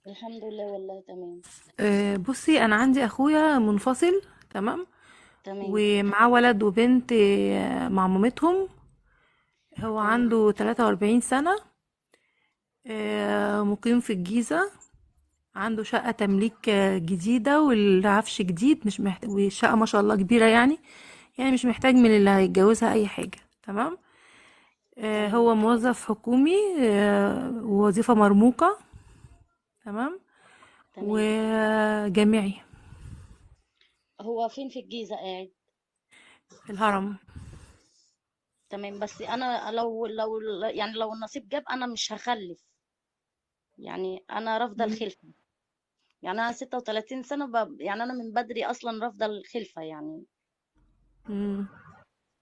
الحمد لله والله تمام. بصي انا عندي اخويا منفصل. تمام. تمام. ومعاه ولد وبنت مع مامتهم. هو تمام. عنده 43 سنة. مقيم في الجيزة. عنده شقة تمليك جديدة والعفش جديد، مش محتاج، والشقة ما شاء الله كبيرة يعني. يعني مش محتاج من اللي هيتجوزها أي حاجة. تمام. تمام. هو موظف حكومي، ووظيفة مرموقة. تمام. تمام. وجامعي. هو فين في الجيزة قاعد؟ في الهرم. تمام، بس انا لو يعني لو النصيب جاب انا مش هخلف. يعني انا رافضة الخلفة. يعني انا 36 سنة يعني انا من بدري اصلا رافضة الخلفة يعني. مم.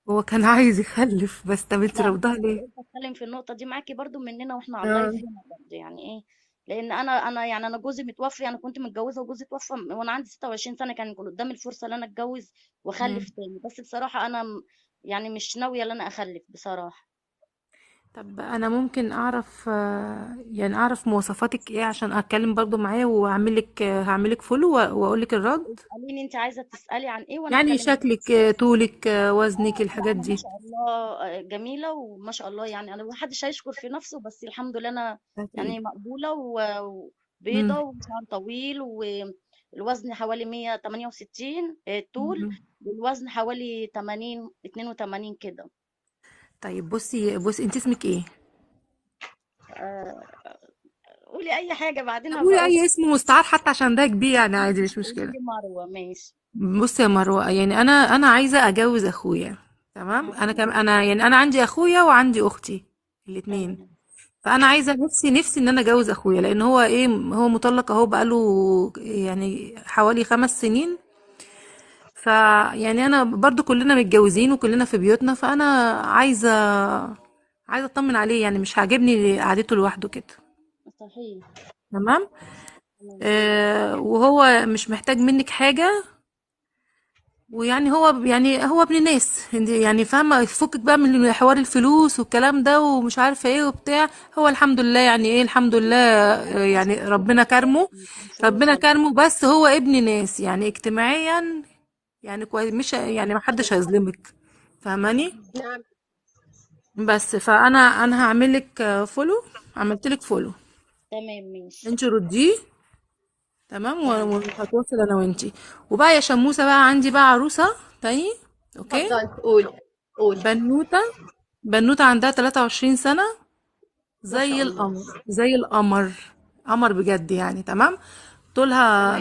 هو كان عايز يخلف، بس طب انت لا، ما رافضاها انا ليه؟ قلت اتكلم في النقطة دي معاكي برضو مننا واحنا على اه. اللايف هنا برضو يعني ايه. لان انا يعني انا جوزي متوفي، انا كنت متجوزة وجوزي توفى وانا عندي 26 سنة، كان يكون قدامي الفرصة ان انا اتجوز مم. واخلف تاني، بس بصراحة انا يعني مش ناوية ان انا اخلف بصراحة. طب انا ممكن اعرف، يعني اعرف مواصفاتك ايه عشان اتكلم برضو معاه واعملك، هعملك فولو واقولك الرد. اسأليني انت عايزة تسألي عن ايه وانا يعني اتكلم معاكي. شكلك، طولك، وزنك، لا الحاجات انا ما دي. شاء الله جميله وما شاء الله، يعني انا محدش هيشكر في نفسه، بس الحمد لله انا اكيد. يعني مقبوله مم. وبيضه وشعر طويل، والوزن حوالي 168 الطول، مم. والوزن حوالي 80 82 كده. طيب بصي انت اسمك ايه؟ آه، قولي اي حاجه بعدين هبقى قولي اقول. اي اسم مستعار حتى عشان ده كبير يعني، عادي مش قولي مشكلة. لي مروه ماشي. بصي يا مروة، يعني انا عايزة اجوز اخويا. تمام. انا تمام. كم انا يعني انا عندي اخويا وعندي اختي الاتنين. تمام. فانا عايزه نفسي ان انا اجوز اخويا، لان هو ايه، هو مطلق اهو بقاله يعني حوالي 5 سنين. ف يعني انا برضو كلنا متجوزين وكلنا في بيوتنا، فانا عايزه اطمن عليه، يعني مش عاجبني قعدته لوحده كده. صحيح. تمام. تمام. وهو مش محتاج منك حاجه. ويعني هو ابن ناس، يعني فاهمه، فكك بقى من حوار الفلوس والكلام ده ومش عارفه ايه وبتاع. هو الحمد لله، يعني ايه، الحمد لله. مش يعني فلوس ربنا ولا كرمه. فلوس ربنا ولا. كرمه، بس هو ابن ناس يعني اجتماعيا. يعني كويس، مش يعني محدش هيظلمك. فاهماني؟ نعم. بس فانا هعمل لك فولو. عملت لك فولو. تمام ماشي. انت رديه. تمام. تمام. وهتواصل انا وانتي. وبقى يا شموسه، بقى عندي بقى عروسه تاني. اوكي. اتفضلي قولي. قولي. بنوته. بنوته عندها 23 سنه. ما زي شاء الله. القمر زي القمر. قمر بجد يعني. تمام. طولها